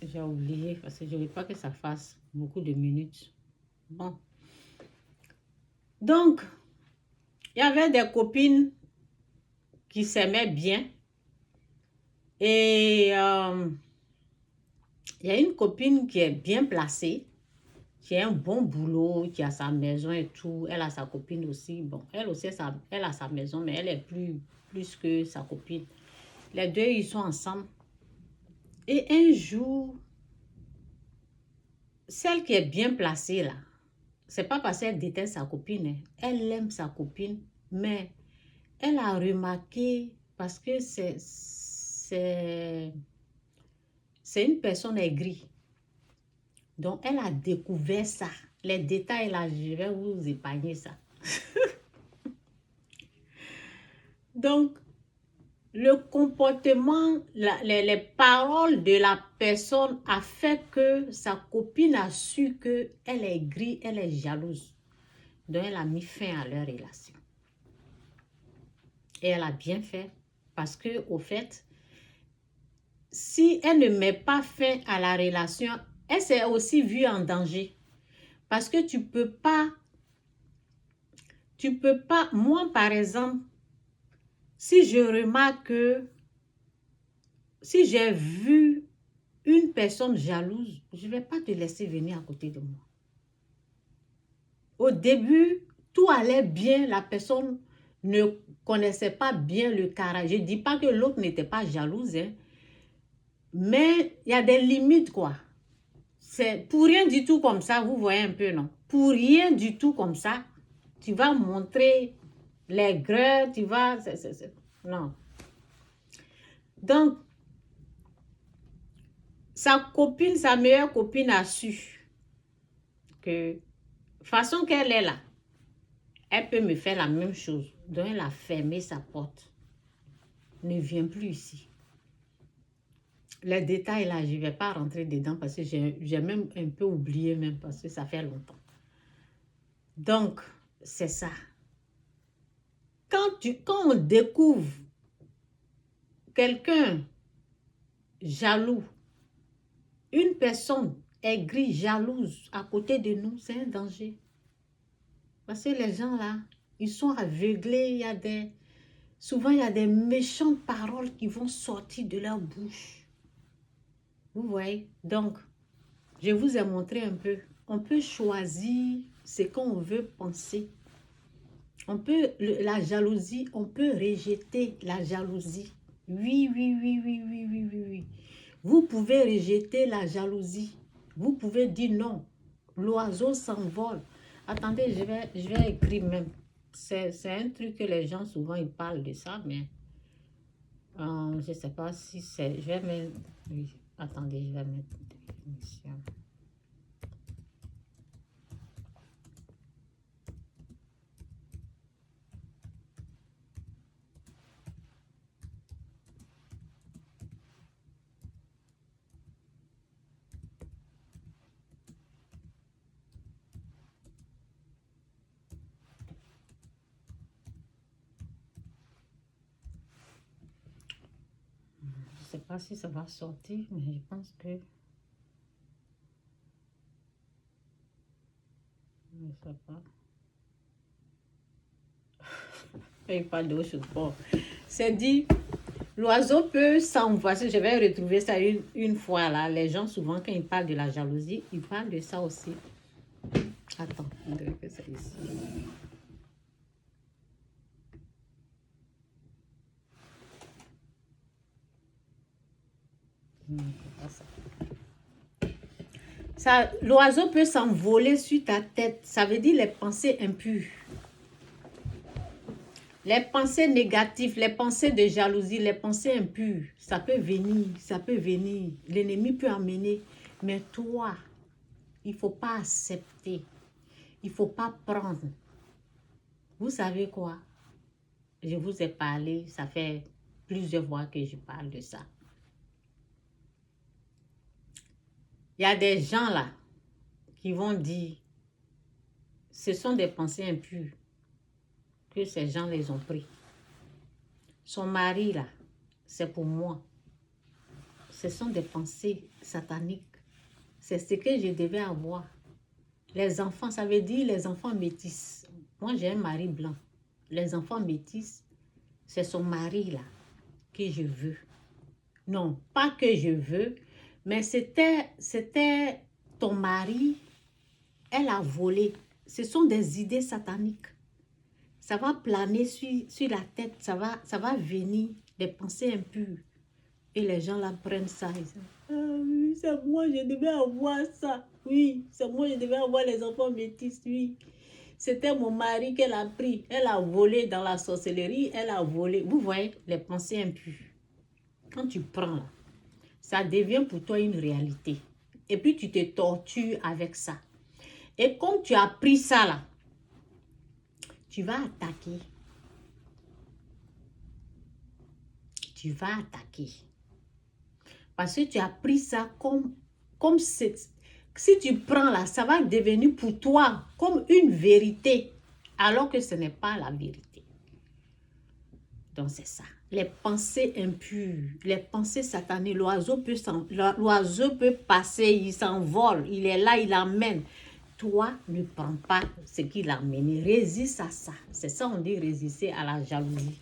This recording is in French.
J'ai oublié parce que je ne veux pas que ça fasse beaucoup de minutes. Bon. Donc, il y avait des copines qui s'aimaient bien. Et il y a une copine qui est bien placée, qui a un bon boulot, qui a sa maison et tout. Elle a sa copine aussi. Bon, elle aussi, elle a sa maison, mais elle est plus que sa copine. Les deux, ils sont ensemble. Et un jour, celle qui est bien placée là, c'est pas parce qu'elle déteste sa copine, hein. Elle aime sa copine, mais elle a remarqué, parce que c'est une personne aigrie. Donc, elle a découvert ça. Les détails là, je vais vous épargner ça. Donc, le comportement, les paroles de la personne a fait que sa copine a su qu'elle est aigrie, elle est jalouse. Donc, elle a mis fin à leur relation. Et elle a bien fait. Parce que, au fait, si elle ne met pas fin à la relation, elle s'est aussi vue en danger. Parce que tu peux pas, moi par exemple, si je remarque que, si j'ai vu une personne jalouse, je ne vais pas te laisser venir à côté de moi. Au début, tout allait bien, la personne ne connaissait pas bien le caractère. Je ne dis pas que l'autre n'était pas jalouse, hein, mais il y a des limites, quoi. C'est pour rien du tout comme ça, vous voyez un peu, non? Pour rien du tout comme ça, tu vas montrer les grès, tu vas... Non. Donc, sa copine, sa meilleure copine a su que, façon qu'elle est là, elle peut me faire la même chose. Donc, elle a fermé sa porte. Ne viens plus ici. Les détails là, je ne vais pas rentrer dedans parce que j'ai même un peu oublié même parce que ça fait longtemps. Donc, c'est ça. Quand on découvre quelqu'un jaloux, une personne aigrie, jalouse à côté de nous, c'est un danger. Parce que les gens là, ils sont aveuglés, souvent il y a des méchantes paroles qui vont sortir de leur bouche. Vous voyez? Donc, je vous ai montré un peu. On peut choisir ce qu'on veut penser. La jalousie, on peut rejeter la jalousie. Oui, oui, oui, oui, oui, oui, oui, oui. Vous pouvez rejeter la jalousie. Vous pouvez dire non. L'oiseau s'envole. Attendez, je vais écrire même. C'est un truc que les gens, souvent, ils parlent de ça, mais je ne sais pas si c'est... Je vais mettre... Oui, attendez, je vais mettre... définition. Je ne sais pas si ça va sortir, mais je pense que... Je ne sais pas. Il parle d'autre chose. Bon, c'est dit, l'oiseau peut s'envoler. Je vais retrouver ça une fois là. Les gens, souvent, quand ils parlent de la jalousie, ils parlent de ça aussi. Attends, on dirait que c'est ici. Ça, l'oiseau peut s'envoler sur ta tête. Ça veut dire les pensées impures. Les pensées négatives, les pensées de jalousie, les pensées impures, ça peut venir, ça peut venir. L'ennemi peut amener. Mais toi, il ne faut pas accepter. Il ne faut pas prendre. Vous savez quoi? Je vous ai parlé, ça fait plusieurs fois que je parle de ça. Il y a des gens là qui vont dire, ce sont des pensées impures que ces gens les ont pris. Son mari là, c'est pour moi. ce sont des pensées sataniques. C'est ce que je devais avoir. Les enfants, ça veut dire les enfants métis. Moi, j'ai un mari blanc. Les enfants métis, c'est son mari là que je veux. Non, pas que je veux, mais c'était ton mari, elle a volé. Ce sont des idées sataniques. Ça va planer sur la tête, ça va venir, des pensées impures. Et les gens là prennent ça. Ils disent, ah oui, c'est moi, je devais avoir ça. Oui, c'est moi, je devais avoir les enfants métis, oui. C'était mon mari qu'elle a pris. Elle a volé dans la sorcellerie, elle a volé. Vous voyez, les pensées impures. Quand tu prends là, ça devient pour toi une réalité. Et puis tu te tortures avec ça. Et comme tu as pris ça là, tu vas attaquer. Tu vas attaquer. Parce que tu as pris ça comme si tu prends là, ça va devenir pour toi comme une vérité. Alors que ce n'est pas la vérité. Donc c'est ça. Les pensées impures, les pensées satanées, l'oiseau peut passer, il s'envole, il est là, il emmène. Toi, ne prends pas ce qu'il a amené. Résiste à ça. C'est ça on dit résister à la jalousie.